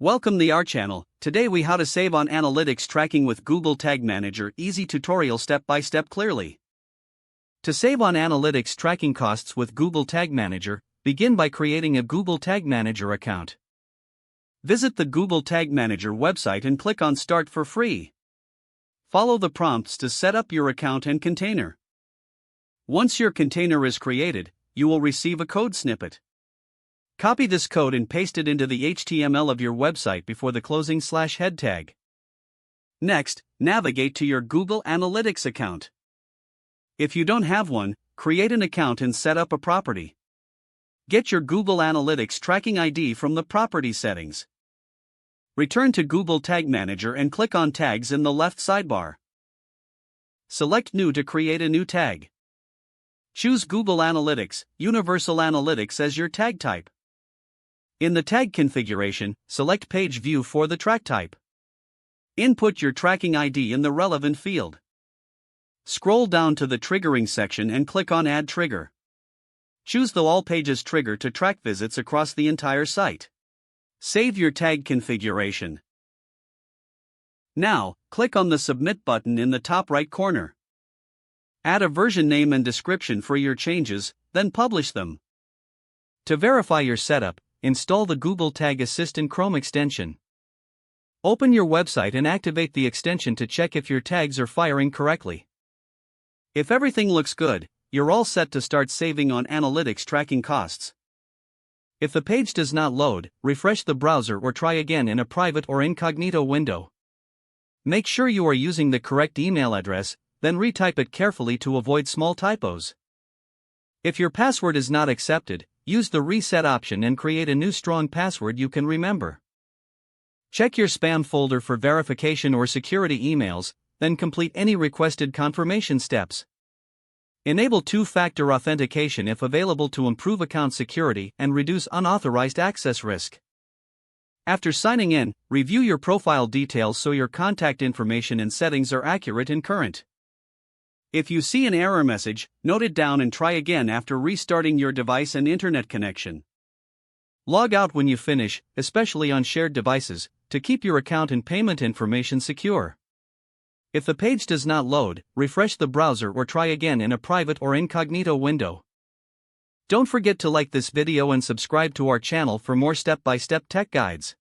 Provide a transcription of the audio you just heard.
Welcome to our channel. Today we how to save on analytics tracking with Google Tag Manager. Easy tutorial step by step clearly. To save on analytics tracking costs with Google Tag Manager, begin by creating a Google Tag Manager account. Visit the Google Tag Manager website and click on Start for free. Follow the prompts to set up your account and container. Once your container is created, you will receive a code snippet. Copy this code and paste it into the HTML of your website before the closing /head tag. Next, navigate to your Google Analytics account. If you don't have one, create an account and set up a property. Get your Google Analytics tracking ID from the property settings. Return to Google Tag Manager and click on Tags in the left sidebar. Select New to create a new tag. Choose Google Analytics, Universal Analytics as your tag type. In the tag configuration, select Page View for the track type. Input your tracking ID in the relevant field. Scroll down to the triggering section and click on Add Trigger. Choose the All Pages trigger to track visits across the entire site. Save your tag configuration. Now, click on the Submit button in the top right corner. Add a version name and description for your changes, then publish them. To verify your setup, install the Google Tag Assistant Chrome extension. Open your website and activate the extension to check if your tags are firing correctly. If everything looks good, you're all set to start saving on analytics tracking costs. If the page does not load, refresh the browser or try again in a private or incognito window. Make sure you are using the correct email address, then retype it carefully to avoid small typos. If your password is not accepted, use the reset option and create a new strong password you can remember. Check your spam folder for verification or security emails, then complete any requested confirmation steps. Enable two-factor authentication if available to improve account security and reduce unauthorized access risk. After signing in, review your profile details so your contact information and settings are accurate and current. If you see an error message, note it down and try again after restarting your device and internet connection. Log out when you finish, especially on shared devices, to keep your account and payment information secure. If the page does not load, refresh the browser or try again in a private or incognito window. Don't forget to like this video and subscribe to our channel for more step-by-step tech guides.